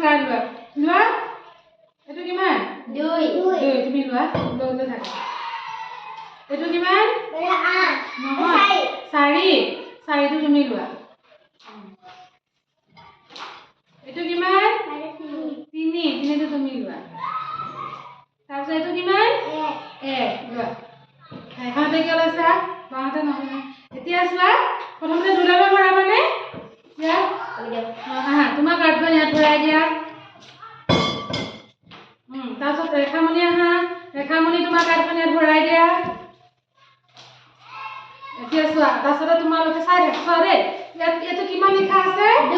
card লোৱা লোৱা এইটো কিমান 2 তুমি লোৱা লৈ থাকা এইটো কিমান 8 নহয় 4টো তুমি লোৱা এইটো কিমান 3টো তুমি লোৱা তাৰপিছত এইটো কিমান 1 লোৱা এখনতে কি লৈছা বাহঁতে নহয় এতিয়া চোৱা প্ৰথমতে দুলাবে ভৰা মানে দিয়া তোমাৰ কাৰ্ডখন ইয়াত ভৰাই দিয়া তাৰপিছত ৰেখামণি ৰেখামণি তোমাৰ কাৰ্ডখন ইয়াত ভৰাই দিয়া এতিয়া চোৱা তাৰপিছতে তোমালোকে চাই চোৱা দেই ইয়াত এইটো কিমান লিখা আছে 2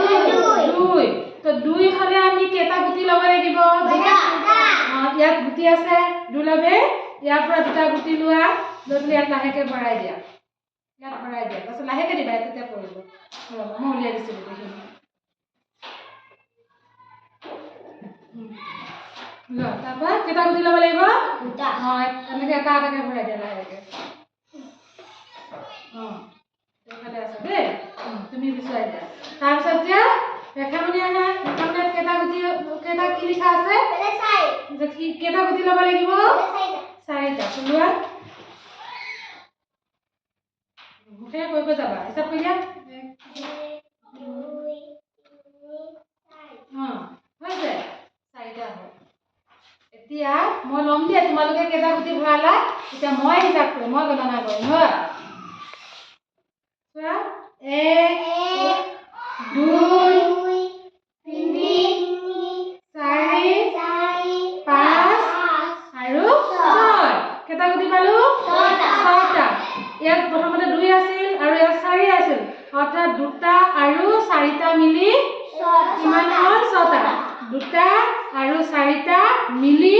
তো 2 হলে আমি কেইটা গুটি ল'ব লাগিব ইয়াত গুটি আছে দুলাবে ইয়াৰ পৰা দুটা গুটি লোৱা লৈ পেলাই ইয়াত লাহেকে ভৰাই দিয়া ইয়াত ভৰাই দিয়া তাৰপিছত লাহেকে দিবা তেতিয়া পৰিব মই উলিয়াই দিছোঁ গোটেইখিনি লোৱা তাৰপৰা কেইটা গুটি ল'ব লাগিব দুটা এনেকৈ এটা এটাকৈ ভৰাই দিয়া লাহেকে এইফালে আছে দেই তুমি বিচাৰি দিয়া তাৰপিছত এতিয়া ৰেখামণি ৰেখামণিত কেইটা কি লিখা আছে কেইটা গুটি ল'ব লাগিব 4টা লোৱা মুখে কৈ যাবা হিচাপ কৰি দিয়া 1 2 3 হৈছে 4টা হ'ল এতিয়া মই ল'ম দিয়া তোমালোকে কেইটা গুটি ভৰালা এতিয়া মই হিচাপ কৰিম মই গণনা কৰিম হয় চোৱা 1 2 3 4 5 আৰু 6 কেইটা গুটি পালো 6টা ইয়াত প্ৰথমতে 2 আছিল আৰু ইয়াত 4 আছিল অৰ্থাৎ 2টা আৰু 4টা মিলি কিমান হ'ল 6টা 2টা আৰু 4টা মিলি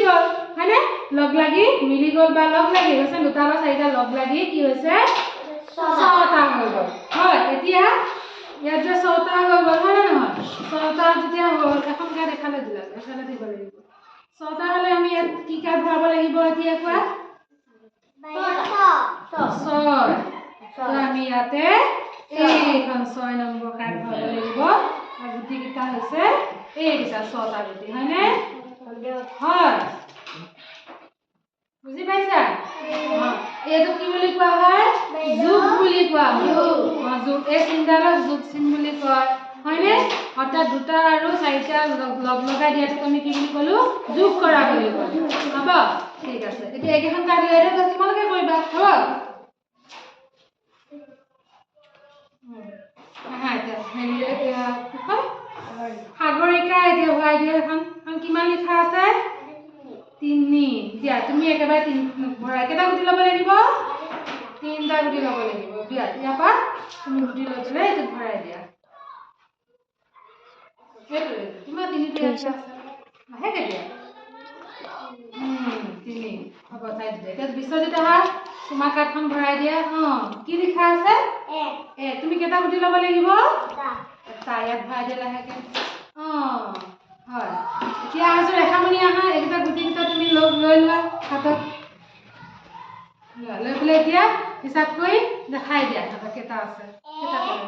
গ'ল হয়নে লগ লাগি মিলি গ'ল বা লগ লাগি গৈছে 2টা বা 4টা লগ লাগি কি হৈছে 6টা হৈ গ'ল হয় এতিয়া ইয়াত যে 6টা হৈ গ'ল হয় নে নহয় 6টা যেতিয়া হ'ল এখন কাৰ্ড এফালে দিলা এফালে দিব লাগিব 6টা হ'লে আমি ইয়াত কি কাৰ্ড ভৰাব লাগিব এতিয়া কোৱা 6 আমি ইয়াতে এইখন 6 নম্বৰ কাৰ্ড ভৰাব লাগিব আৰু গুটি কেইটা হৈছে এইকেইটা 6টা গুটি হয়নে হয় বুজি পাইছা এইটো কি বুলি কোৱা হয় যোগ বুলি কোৱা হয় যোগ এই চিনডালক যোগ চিন বুলি কয় হয়নে অৰ্থাৎ 2টা আৰু 4টা লগ লগাই দিয়াটো আমি কি বুলি ক'লো যোগ কৰা বুলি কয় হ'ব ঠিক আছে এতিয়া এইকেইখন কাৰ্ড লৈ আহিলে তোমালোকে কৰিবা হ'ব সাগৰিকা এতিয়া ভৰাই দিয়া এখন কিমান লিখা আছে 3 দিয়া তুমি একেবাৰে 3 ভৰাই কেইটা গুটি ল'ব লাগিব 3টা গুটি ল'ব লাগিব দিয়া ইয়াৰ পৰা তুমি গুটি লৈ পেলাই এইটো ভৰাই দিয়া সেইটোৱে তোমাৰ 3টো আছে লাহেকে দিয়া 3 হ'ব চাই দিয়া এতিয়া বিশ্বজিত তোমাৰ কাৰ্ডখন ভৰাই দিয়া কি লিখা আছে 1 তুমি কেইটা গুটি ল'ব লাগিব এটা ইয়াত ভৰাই দিয়া লাহেকে হয় এতিয়া আছো ৰেখামণি এইকেইটা গুটি কেইটা তুমি লৈ লোৱা হাতত লৈ পেলাই এতিয়া হিচাপ কৰি দেখাই দিয়া হাতত কেইটা আছে কেইটা কৰে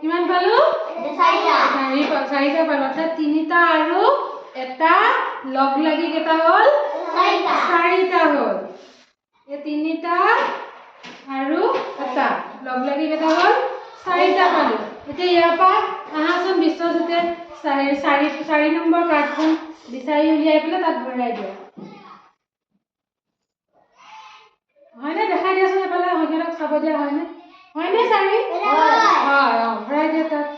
কিমান পালো 4টা পালো অৰ্থাৎ 3টা আৰু এটা লগ লাগি কেইটা হ'ল 4টা হ'ল এই 3টা আৰু এটা লগ লাগি কেইটা হ'ল 4টা পালো এতিয়া ইয়াৰ পৰা আহাচোন বিশ্বজিতে 4 নম্বৰ কাৰ্ডখন বিচাৰি উলিয়াই পেলাই তাত ভৰাই দিয়া হয়নে দেখাই দিয়াচোন এফালে সিহঁতক চাব দিয়া হয়নে 4 হয় ভৰাই দিয়া তাত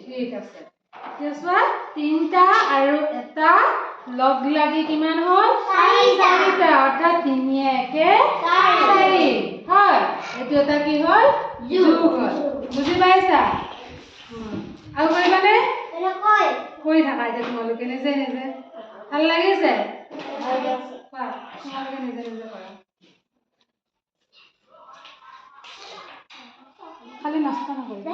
ঠিক আছে এতিয়া চোৱা 3টা আৰু এটা লগ লাগি কিমান হ'ল 4টা অৰ্থাৎ 3 1 4 হয় এইটো এটা কি হ'ল যোগ হ'ল বুজি পাইছা আৰু কৰিবানে কৰি থাকা এতিয়া তোমালোকে নিজে নিজে ভাল লাগিছে তোমালোকে নিজে নিজে কৰা খালি নষ্ট নকৰিবা